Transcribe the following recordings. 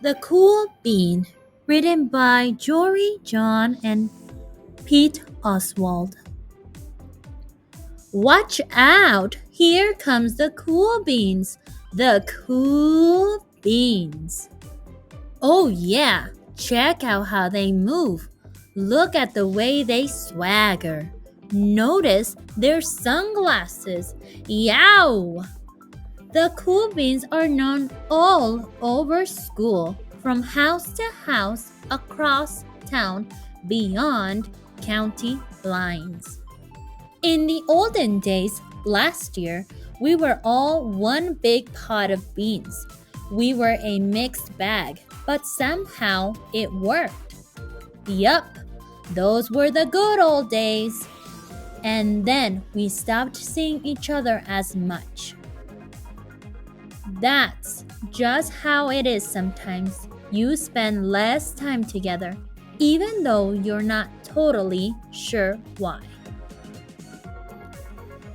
The Cool Bean, written by Jory John and Pete Oswald. Watch out! Here comes the cool beans. The cool beans. Oh yeah, check out how they move. Look at the way they swagger. Notice their sunglasses. Yow! The cool beans are known all over school, from house to house, across town, beyond county lines. In the olden days, last year, we were all one big pot of beans. We were a mixed bag, but somehow it worked. Yup, those were the good old days. And then we stopped seeing each other as much. That's just how it is sometimes. You spend less time together, even though you're not totally sure why.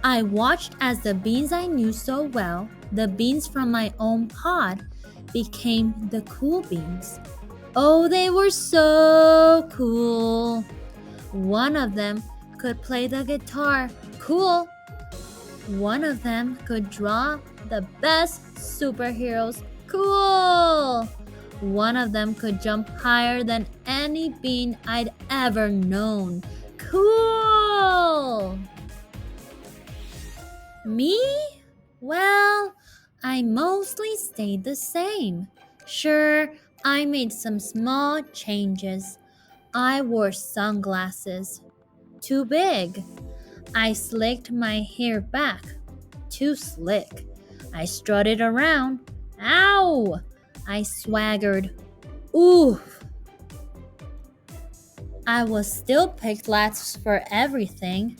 I watched as the beans I knew so well, the beans from my own pod, became the cool beans. Oh, they were so cool. One of them could play the guitar. Cool. One of them could draw the best superheroes. Cool. One of them could jump higher than any bean I'd ever known. Cool. Me? Well, I mostly stayed the same. Sure, I made some small changes. I wore sunglasses. Too big. I slicked my hair back. Too slick. I strutted around. Ow! I swaggered. Oof! I was still picked last for everything.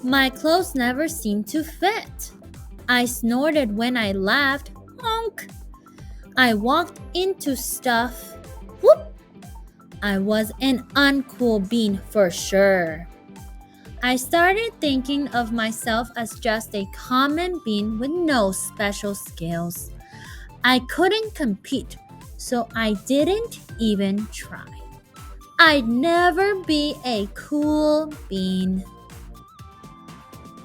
My clothes never seemed to fit. I snorted when I laughed. Honk! I walked into stuff. Whoop! I was an uncool bean for sure. I started thinking of myself as just a common bean with no special skills. I couldn't compete, so I didn't even try. I'd never be a cool bean.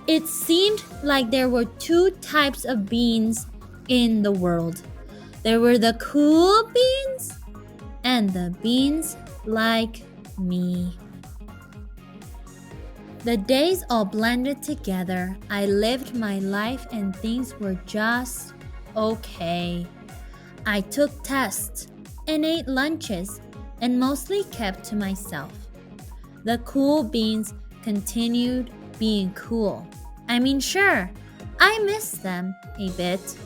It seemed like there were two types of beans in the world. There were the cool beans and the beans like me. The days all blended together. I lived my life and things were just okay. I took tests and ate lunches and mostly kept to myself. The cool beans continued being cool. I mean, sure, I miss them a bit.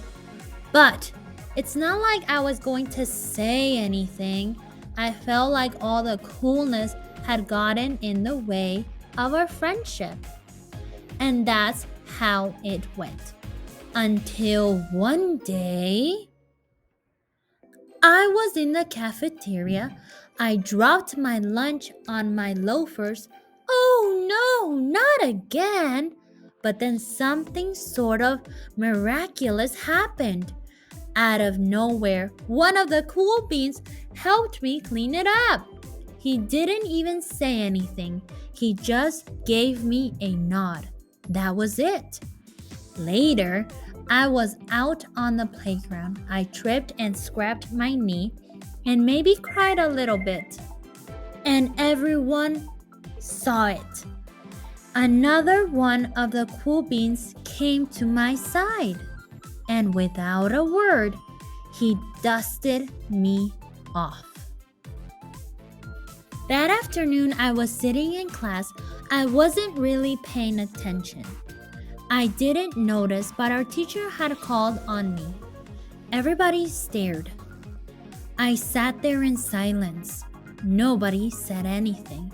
But it's not like I was going to say anything. I felt like all the coolness had gotten in the way of our friendship. And that's how it went. Until one day, I was in the cafeteria. I dropped my lunch on my loafers. Oh no, not again! But then something sort of miraculous happened. Out of nowhere, one of the cool beans helped me clean it up. He didn't even say anything. He just gave me a nod. That was it. Later, I was out on the playground. I tripped and scraped my knee and maybe cried a little bit. And everyone saw it. Another one of the cool beans came to my side. And without a word, he dusted me off. That afternoon, I was sitting in class. I wasn't really paying attention. I didn't notice, but our teacher had called on me. Everybody stared. I sat there in silence. Nobody said anything.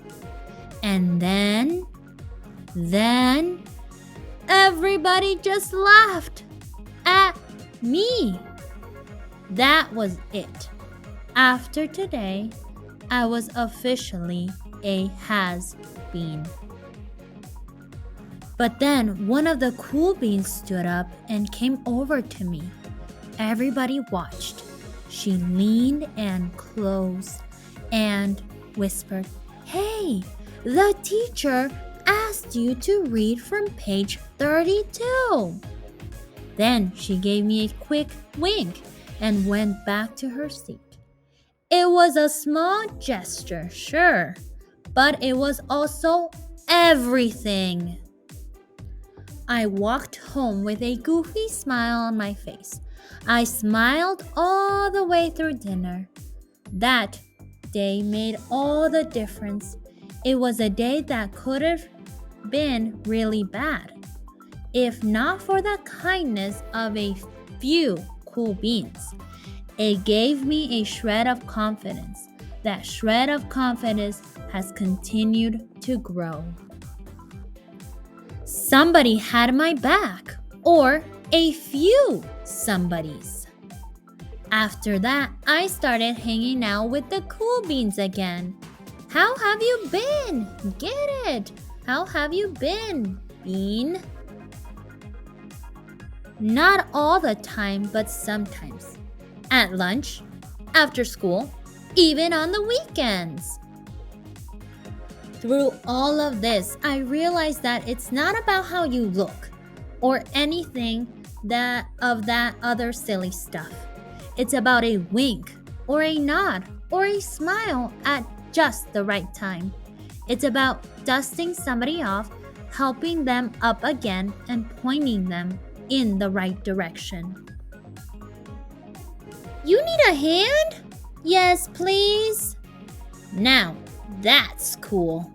And then, everybody just laughed at me. That was it. After today, I was officially a has-been. But then one of the cool beans stood up and came over to me. Everybody watched. She leaned and close and whispered, "Hey, the teacher asked you to read from page 32. Then she gave me a quick wink and went back to her seat. It was a small gesture, sure, but it was also everything. I walked home with a goofy smile on my face. I smiled all the way through dinner. That day made all the difference. It was a day that could have been really bad, if not for the kindness of a few cool beans. It gave me a shred of confidence. That shred of confidence has continued to grow. Somebody had my back, or a few somebodies. After that, I started hanging out with the cool beans again. How have you been? Get it? How have you been, Bean? Not all the time, but sometimes. At lunch, after school, even on the weekends. Through all of this, I realized that it's not about how you look or anything of that other silly stuff. It's about a wink or a nod or a smile at just the right time. It's about dusting somebody off, helping them up again, and pointing them in the right direction. You need a hand? Yes, please. Now, that's cool.